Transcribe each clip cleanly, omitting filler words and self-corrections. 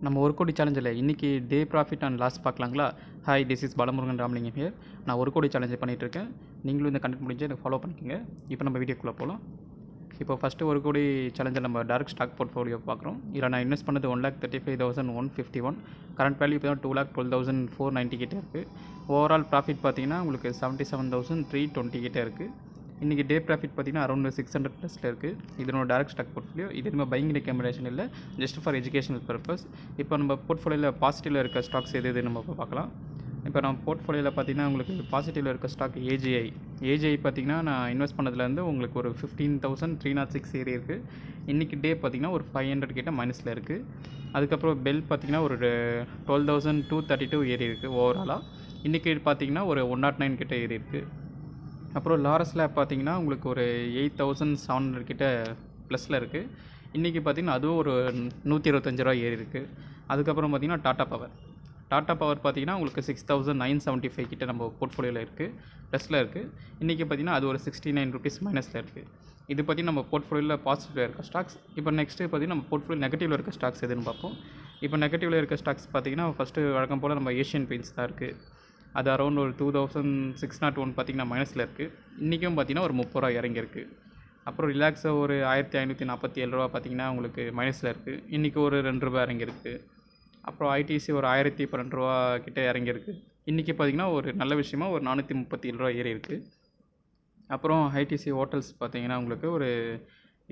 நம்ம ஒரு கோடி சேலஞ்சில் இன்றைக்கி டே ப்ராஃபிட் அண்ட் லாஸ் பார்க்கலாங்களா? Hi, this is Balamurugan Ramalingam here. நான் ஒரு கோடி சேலஞ்சு பண்ணிகிட்ருக்கேன். நீங்களும் இந்த கண்டென்ட் முடிஞ்சு எனக்கு ஃபாலோ பண்ணிக்கோங்க. இப்போ நம்ம வீடியோக்குள்ளே போகலாம். இப்போ ஃபஸ்ட்டு ஒரு கோடி சேலஞ்சில் நம்ம டைரக்ட் ஸ்டாக் போர்ட்ஃபோலியோ பார்க்குறோம். இதில் நான் இன்வெஸ்ட் பண்ணது 1,35,151. கரண்ட் வேல்யூ இப்போ தான் 2,12,490 கிட்டே இருக்குது. ஓவரால் ப்ராஃபிட் பார்த்தீங்கன்னா உங்களுக்கு 77,320 கிட்டே இருக்குது. இன்றைக்கி டே ப்ராஃபிட் பார்த்தீங்கன்னா அரௌண்ட் 600 ப்ளஸில் இருக்குது. இதனோட டைரக்ட் ஸ்டாக் போர்ட்ஃபோலியோ. இது எதுவுமே பையிங் ரெக்கமெண்டேஷன் இல்லை, ஜஸ்ட் ஃபார் எஜுகேஷனல் பர்பஸ். இப்போ நம்ம போர்ட்ஃபோலியோவில் பாசிட்டிவில் இருக்க ஸ்டாக்ஸ் எது நம்ம பார்க்கலாம். இப்போ நம்ம போர்ட்ஃபோலியோவில் பார்த்தீங்கன்னா உங்களுக்கு பாசிட்டிவில் இருக்க ஸ்டாக் ஏஜிஐ பார்த்தீங்கன்னா நான் இன்வெஸ்ட் பண்ணதுலேருந்து உங்களுக்கு ஒரு 15,306 ஏறி இருக்குது. இன்றைக்கி டே பார்த்தீங்கன்னா ஒரு 500 கிட்ட மைனஸில் இருக்குது. அதுக்கப்புறம் பெல் பார்த்தீங்கன்னா ஒரு 12,232 ஏறி இருக்குது ஓவராலாக. இன்றைக்கி பார்த்தீங்கன்னா ஒரு 109 கிட்ட ஏறி இருக்குது. அப்புறம் லாரஸ் லேப் பார்த்தீங்கன்னா உங்களுக்கு ஒரு 8,700 கிட்ட ப்ளஸில் இருக்குது. இன்றைக்கி பார்த்திங்கன்னா அதுவும் ஒரு 125 ரூபா ஏறி இருக்குது. அதுக்கப்புறம் பார்த்திங்கன்னா டாட்டா பவர் பார்த்திங்கன்னா உங்களுக்கு 6,975 கிட்ட நம்ம போர்ட்ஃபோலியோவில் இருக்குது, ப்ளஸில் இருக்குது. இன்றைக்கி பார்த்திங்கன்னா அது ஒரு 69 ருபீஸ் மைனஸில் இருக்குது. இது பார்த்திங்கன்னா நம்ம போர்ட்ஃபோலியோவில் பாசிட்டிவில் இருக்க ஸ்டாக்ஸ். இப்போ நெக்ஸ்ட்டு பார்த்திங்கன்னா நம்ம போர்ட்ஃபோலியோ நெகட்டிவில் இருக்க ஸ்டாக்ஸ் எதுன்னு பார்ப்போம். இப்போ நெகட்டிவில் இருக்க ஸ்டாக்ஸ் பார்த்திங்கன்னா ஃபஸ்ட்டு வழக்கம் போல் நம்ம ஏஷியன் பெயிண்ட்ஸ் தான் இருக்குது. அது அரௌண்ட் ஒரு 2,601 பார்த்திங்கன்னா மைனஸில் இருக்குது. இன்றைக்கும் பார்த்திங்கன்னா ஒரு 30 ரூபா இறங்கியிருக்கு. அப்புறம் ரிலாக்ஸாக ஒரு 1,547 ரூபா பார்த்திங்கன்னா உங்களுக்கு மைனஸில் இருக்குது. இன்றைக்கி ஒரு 2 ரூபா இறங்கியிருக்கு. அப்புறம் ஐடிசி ஒரு 1,012 ரூபா கிட்டே இறங்கியிருக்கு. இன்றைக்கி பார்த்திங்கன்னா ஒரு நல்ல விஷயமா ஒரு 437 ரூபா ஏறி இருக்குது. அப்புறம் ஐடிசி ஹோட்டல்ஸ் பார்த்திங்கன்னா உங்களுக்கு ஒரு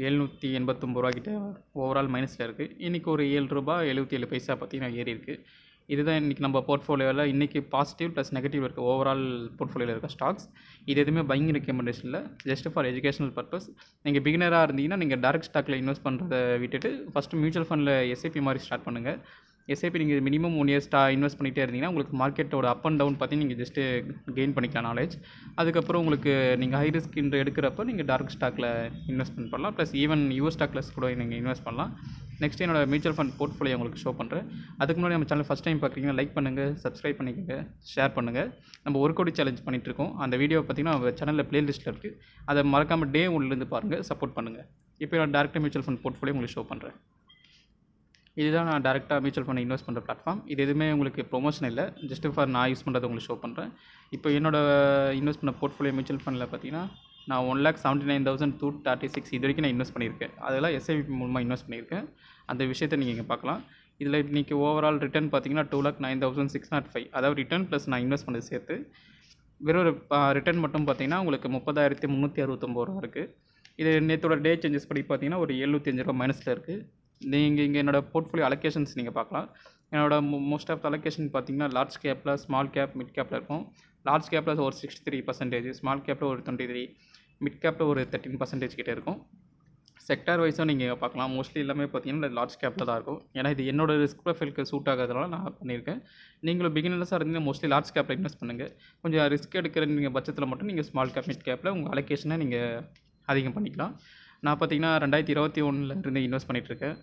789 ரூபா கிட்டே ஓவரால் மைனஸில் இருக்குது. இன்றைக்கி ஒரு 7 ரூபா 77 பைசா பார்த்திங்கன்னா ஏறி இருக்குது. இதுதான் இன்றைக்கி நம்ம போர்ட்ஃபோலியோவில் இன்றைக்கி பாசிட்டிவ் ப்ளஸ் நெகட்டிவ் இருக்க ஓவரால் போர்ட்ஃபோலியோவில் இருக்க ஸ்டாக்ஸ். இது எதுவுமே பையிங் ரெக்கமெண்டேஷன் இல்லை, ஜஸ்ட் ஃபார் எஜுகேஷனல் பர்பஸ். நீங்கள் பிகினராக இருந்தீங்கன்னா நீங்கள் டைரக்ட் ஸ்டாக்கில் இன்வெஸ்ட் பண்ணுறதை விட்டுட்டு ஃபஸ்ட்டு மியூச்சுவல் ஃபண்டில் எஸ்ஐபி மாதிரி ஸ்டார்ட் பண்ணுங்கள். எஸ்ஐபி நீங்கள் மினிமம் 1 இயர் இன்வெஸ்ட் பண்ணிகிட்டே இருந்தீங்கன்னா உங்களுக்கு மார்க்கெட்டோட அப் அண்ட் டவுன் பார்த்து நீங்கள் ஜஸ்ட்டு கெயின் பண்ணிக்கலாம் நாலேஜ். அதுக்கப்புறம் உங்களுக்கு நீங்கள் ஹை ரிஸ்க் எடுக்கிறப்ப நீங்கள் டைரக்ட் ஸ்டாக்கில் இன்வெஸ்ட்மெண்ட் பண்ணலாம். ப்ளஸ் ஈவன் யூஎஸ் ஸ்டாக்லஸ் கூட நீங்கள் இன்வெஸ்ட் பண்ணலாம். நெக்ஸ்ட் என்னோட மியூச்சுவல் ஃபண்ட் போர்ட்ஃபோலியோ உங்களுக்கு ஷோ பண்ணுறேன். அதுக்கு முன்னாடி நம்ம சேனல் ஃபஸ்ட் டைம் பார்க்குறீங்கன்னா லைக் பண்ணுங்கள், சப்ஸ்கிரைப் பண்ணிக்கோங்க, ஷேர் பண்ணுங்கள். நம்ம ஒரு கோடி சேலஞ்ச் பண்ணிகிட்ருக்கோம். அந்த வீடியோ பார்த்திங்கன்னா நம்ம சேனலில் ப்ளேலிஸ்ட்டில் இருக்குது. அதை மறக்காமல் டே 1லேருந்து பாருங்கள், சப்போர்ட் பண்ணுங்கள். இப்போ நான் டேரெக்டாக மியூச்சுவல் ஃபண்ட் போர்ட்ஃபோலியோ உங்களுக்கு ஷோ பண்ணுறேன். இதுதான் நான் டேரெக்டாக மியூச்சுவல் ஃபண்ட் இன்வெஸ்ட் பண்ணுற பிளாட்ஃபார்ம். இது எதுவுமே உங்களுக்கு ப்ரொமோஷன் இல்லை, ஜஸ்ட் ஃபார் நான் யூஸ் பண்ணுறதை உங்களுக்கு ஷோ பண்ணுறேன். இப்போ என்னோட இன்வெஸ்ட் பண்ண போர்ட்ஃபோலியோ மியூச்சுவல் ஃபண்டில் பார்த்தீங்கன்னா நான் 1,79,236 இது வரைக்கும் நான் இன்வெஸ்ட் பண்ணியிருக்கேன். அதெல்லாம் எஸ்ஐபி மூலமாக இன்வெஸ்ட் பண்ணியிருக்கேன். அந்த விஷயத்தை நீங்கள் இங்கே பார்க்கலாம். இதில் இன்றைக்கி ஓவரால் ரிட்டர்ன் பார்த்தீங்கன்னா 2,09,605, அதாவது ரிட்டர்ன் ப்ளஸ் நான் இன்வெஸ்ட் பண்ணது சேர்த்து வெறும் ரிட்டர்ன் மட்டும் பார்த்தீங்கன்னா உங்களுக்கு 30,369 ரூபா இருக்குது. இது நேற்றோட டே சேஞ்சஸ் படி பார்த்தீங்கன்னா ஒரு 75 ரூபா மைனஸில் இருக்குது. நீங்கள் இங்கே என்னோடய போர்ட்ஃபோலியோ அலோகேஷன்ஸ் நீங்கள் பார்க்கலாம். என்னோட மோஸ்ட் ஆஃப் அலோகேஷன் பார்த்தீங்கன்னா லார்ஜ் கேப்பில், ஸ்மால் கேப், மிட் கேப்பில் இருக்கும். லார்ஜ் கேப்பில் ஒரு 63%, ஸ்மால் கேப்பில் ஒரு 23%, மிட் கேப்பில் ஒரு 13% கிட்டே இருக்கும். செக்டார் வைஸாக நீங்கள் பார்க்கலாம். மோஸ்ட்லி எல்லாமே பார்த்தீங்கன்னா லார்ஜ் கேப்பில் தான் இருக்கும். ஏன்னா இது என்னோடய ரிஸ்க் ப்ரொஃபைலுக்கு சூட் ஆகிறதுனால நான் பண்ணியிருக்கேன். நீங்களும் பிகினர்ஸாக இருந்தீங்கன்னா மோஸ்ட்லி லார்ஜ் கேப்பில் இன்வெஸ்ட் பண்ணுங்கள். கொஞ்சம் ரிஸ்க் எடுக்கிற நீங்கள் பட்சத்தில் மட்டும் நீங்கள் ஸ்மால் கேப், மிட் கேப்பில் உங்கள் அலோகேஷனை நீங்கள் அதிகம் பண்ணிக்கலாம். நான் பார்த்தீங்கன்னா 2021 இருந்து இன்வெஸ்ட் பண்ணிகிட்ருக்கேன்.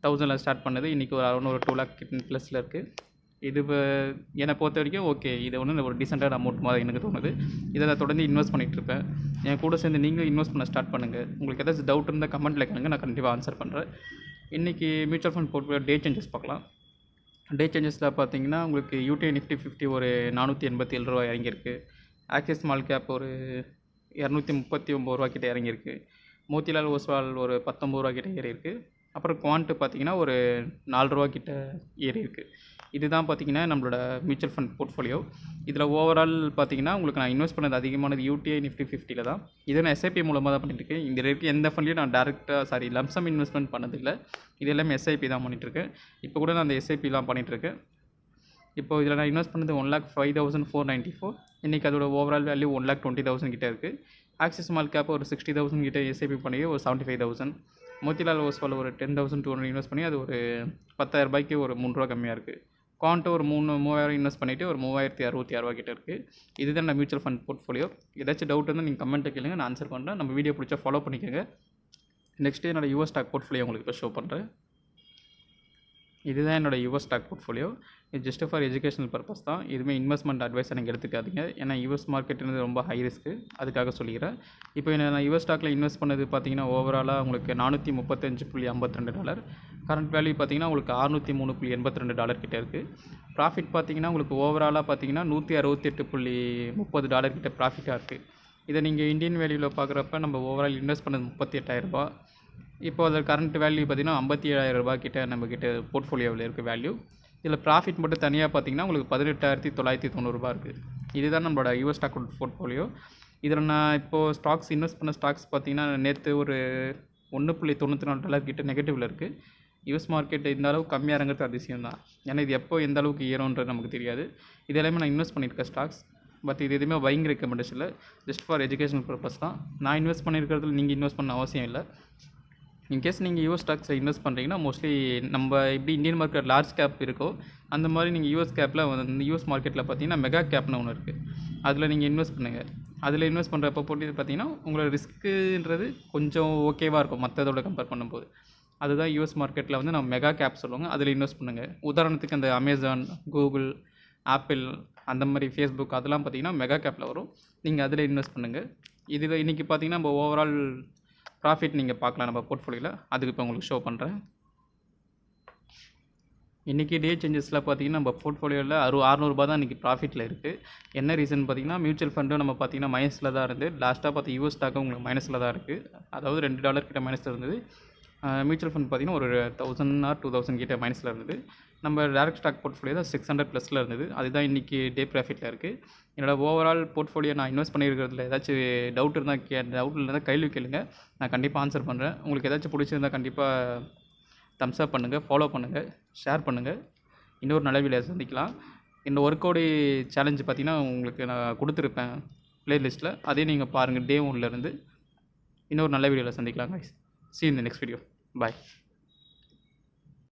1000 ஸ்டார்ட் பண்ணது. இன்றைக்கி ஒரு அரௌண்ட் ஒரு 2 lakh ப்ளஸில் இருக்குது. இது என்னை பொறுத்த வரைக்கும் ஓகே, இது ஒன்று ஒரு டீசெண்டான அமௌண்ட் மாதிரி எனக்கு தோணுது. இதை நான் தொடர்ந்து இன்வெஸ்ட் பண்ணிகிட்ருப்பேன். என் கூட சேர்ந்து நீங்களும் இன்வெஸ்ட் பண்ண ஸ்டார்ட் பண்ணுங்கள். உங்களுக்கு ஏதாச்சும் டவுட் இருந்தால் கமெண்ட்டில் கேளுங்க, நான் கண்டிப்பாக ஆன்சர் பண்ணுறேன். இன்றைக்கி மியூச்சுவல் ஃபண்ட் போர்ட்ஃபோலியோ டே சேஞ்சஸ் பார்க்கலாம். டே சேஞ்சஸில் பார்த்தீங்கன்னா உங்களுக்கு யூடிஐ நிஃப்டி 50 ஒரு 487 ரூபா இறங்கியிருக்கு. ஆக்சிஸ் ஸ்மால் கேப் ஒரு 239 ரூபா கிட்டே இறங்கியிருக்கு. மோத்திலால் ஓஸ்வால் ஒரு 19 ரூபா கிட்டே ஏறி இருக்குது. அப்புறம் குவான்ட்டு பார்த்திங்கன்னா ஒரு 4 ரூபா கிட்ட ஏறி இருக்குது. இதுதான் பார்த்திங்கன்னா நம்மளோட மியூச்சுவல் ஃபண்ட் போர்ட்ஃபோலியோ. இதில் ஓவரால் பார்த்திங்கன்னா உங்களுக்கு நான் இன்வெஸ்ட் பண்ணது அதிகமானது யூடிஐ நிஃப்டி 50 தான். இதை நான் எஸ்ஐபி மூலமாக தான் பண்ணிட்டுருக்கேன். இந்த ரேட்டு எந்த ஃபண்ட்லையும் நான் டேரெக்டாக லம்சம் இன்வெஸ்ட்மெண்ட் பண்ணதில்லை. இது எல்லாமே எஸ்ஐபி தான் பண்ணிகிட்ருக்கேன். இப்போ கூட நான் அந்த எஸ்ஐபிலாம் பண்ணிகிட்ருக்கேன். இப்போ இதில் நான் இன்வெஸ்ட் பண்ணது 1,05,494. இன்றைக்கி அதோட ஓவரால் வேல்யூ 1,20,000 கிட்டே இருக்குது. ஆக்சிஸ் ஸ்மால் கேப் ஒரு 60,000 கிட்டே எஸ்ஐபி பண்ணி ஒரு 75,000. மோத்திலால் ஓஸ்வால் ஒரு 10,200 இன்வெஸ்ட் பண்ணி அது ஒரு 10,000 ரூபாய்க்கு ஒரு 3 ரூபா கம்மியாக இருக்குது. குவான்ட்டு ஒரு 3,000 இன்வெஸ்ட் பண்ணிவிட்டு ஒரு 3,066 ரூபா கிட்ட இருக்குது. இதுதான் நான் மியூச்சுவல் ஃபண்ட் போர்ட்ஃபோலியோ. ஏதாச்சும் டவுட் இருந்தால் நீங்கள் கமெண்ட்டை கேளுங்க, நான் ஆன்சர் பண்ணுறேன். நம்ம வீடியோ பிடிச்சா ஃபாலோ பண்ணிக்கோங்க. நெக்ஸ்ட்டு என்னோட யூஎஸ் ஸ்டாக் போர்ட்ஃபோலியோ உங்களுக்கு இப்போ ஷோ பண்ணுறேன். இதுதான் என்னோட யூஎஸ் ஸ்டாக் போர்ட்ஃபோலியோ. இது ஜஸ்ட் ஃபார் எஜுகேஷனல் பர்பஸ் தான். இதுவுமே இன்வெஸ்ட்மெண்ட் அட்வைஸை நீங்கள் எடுத்துக்காதீங்க. ஏன்னா யூஎஸ் மார்க்கெட்டுன்றது ரொம்ப ஹை ரிஸ்க்கு, அதுக்காக சொல்லிக்கிறேன். இப்போ நான் யூஎஸ் ஸ்டாக்கில் இன்வெஸ்ட் பண்ணது பார்த்தீங்கன்னா ஓவராலாக உங்களுக்கு $435.52. கரண்ட் வேல்யூ பார்த்தீங்கன்னா உங்களுக்கு $603.82 கிட்ட இருக்குது. ப்ராஃபிட் பார்த்தீங்கன்னா உங்களுக்கு ஓவராலாக பார்த்தீங்கன்னா $168.30 கிட்ட ப்ராஃபிட்டாக இருக்குது. இதை நீங்கள் இந்தியன் வேல்யூவில் பார்க்குறப்ப நம்ம ஓவரால் இன்வெஸ்ட் பண்ணது $38,000. இப்போ அதில் கரண்ட் வேல்யூ பார்த்தீங்கன்னா $57,000 கிட்ட நம்மக்கிட்ட போர்ட்ஃபோலியோவில் இருக்குது வேல்யூ. இதில் ப்ராஃபிட் மட்டும் தனியாக பார்த்தீங்கன்னா உங்களுக்கு $18,990 இருக்குது. இதுதான் நம்மளோட யூஎஸ் ஸ்டாக் போர்ட்ஃபோலியோ. இதில் நான் இப்போது ஸ்டாக்ஸ் இன்வெஸ்ட் பண்ண ஸ்டாக்ஸ் பார்த்தீங்கன்னா நேற்று ஒரு $1.94 கிட்ட நெகட்டிவில் இருக்குது. யூஎஸ் மார்க்கெட் இந்த அளவுக்கு கம்மியாக இறங்குறது அதிசயம் தான். ஏன்னா இது எப்போ எந்த அளவுக்கு ஏறும்ன்றது நமக்கு தெரியாது. இது எல்லாமே நான் இன்வெஸ்ட் பண்ணியிருக்கேன் ஸ்டாக்ஸ். பட் இது எதுவுமே பையிங் ரெக்கமெண்டேஷன் இல்லை, ஜஸ்ட் ஃபார் எஜுகேஷனல் பர்பஸ் தான். நான் இன்வெஸ்ட் பண்ணியிருக்கிறதுல நீங்கள் இன்வெஸ்ட் பண்ண அவசியம் இல்லை. இன்கேஸ் நீங்கள் யூஎஸ் ஸ்டாக்ஸை இன்வெஸ்ட் பண்ணுறீங்கன்னா மோஸ்ட்லி நம்ம எப்படி இந்தியன் மார்க்கெட் லார்ஜ் கேப் இருக்கோ அந்த மாதிரி நீங்கள் யூஎஸ் கேப்பில் வந்து யூஎஸ் மார்க்கெட்டில் பார்த்தீங்கன்னா மெகா கேப்னு ஒன்று இருக்குது. அதில் நீங்கள் இன்வெஸ்ட் பண்ணுங்கள். அதில் இன்வெஸ்ட் பண்ணுறப்ப போட்டு பார்த்தீங்கன்னா உங்களோட ரிஸ்க்குன்றது கொஞ்சம் ஓகேவாக இருக்கும் மற்றதோட கம்பேர் பண்ணும்போது. அதுதான் யூஎஸ் மார்க்கெட்டில் வந்து நம்ம மெகா கேப் சொல்லுவாங்க, அதில் இன்வெஸ்ட் பண்ணுங்கள். உதாரணத்துக்கு அந்த அமேசான், கூகுள், ஆப்பிள், அந்த மாதிரி ஃபேஸ்புக் அதெல்லாம் பார்த்தீங்கன்னா மெகா கேப்பில் வரும். நீங்கள் அதில் இன்வெஸ்ட் பண்ணுங்கள். இதில் இன்றைக்கி பார்த்தீங்கன்னா நம்ம ஓவரால் ப்ராஃபிட் நீங்கள் பார்க்கலாம் நம்ம போர்ட்ஃபோலியோவில். அதுக்கு இப்போ உங்களுக்கு ஷோ பண்ணுறேன். இன்றைக்கி டே சேஞ்சஸில் பார்த்தீங்கன்னா நம்ம போர்ட்ஃபோலியோவில் $600 தான் இன்றைக்கி ப்ராஃபிட்டில் இருக்குது. என்ன ரீசன் பார்த்தீங்கன்னா மியூச்சுவல் ஃபண்டும் நம்ம பார்த்தீங்கன்னா மைனஸில் தான் இருந்து லாஸ்ட்டாக பார்த்து யூஎஸ் ஸ்டாக்கும் உங்களுக்கு மைனஸில் தான் இருக்குது. அதாவது $2 கிட்ட மைனஸில் இருந்தது. மியூச்சுவல் ஃபண்ட் பார்த்தீங்கன்னா ஒரு 1000 or 2000 கிட்ட மைனஸில் இருந்தது. நம்ம டேரக்ட் ஸ்டாக் போர்ட்ஃபோலியோ தான் 600+ இருந்தது. அதுதான் இன்றைக்கி டே ப்ராஃபிட்டில் இருக்குது. என்னோடய ஓவரால் போர்ட்ஃபோலியோ நான் இன்வெஸ்ட் பண்ணியிருக்கிறதுல ஏதாச்சும் டவுட் இருந்தால் கேள்வி கேளுங்க, நான் கண்டிப்பாக ஆன்சர் பண்ணுறேன். உங்களுக்கு ஏதாச்சும் பிடிச்சிருந்தால் கண்டிப்பாக தம்ஸ் அப் பண்ணுங்கள், ஃபாலோ பண்ணுங்கள், ஷேர் பண்ணுங்கள். இன்னொரு நல்ல வீடியோ சந்திக்கலாம். இந்த ஒர்க் கோடி சேலஞ்சு பார்த்தீங்கன்னா உங்களுக்கு நான் கொடுத்துருப்பேன் ப்ளேலிஸ்ட்டில், அதே நீங்கள் பாருங்கள். டே 1 இன்னொரு நல்ல வீடியோவில் சந்திக்கலாம் guys. See you in the next video. Bye.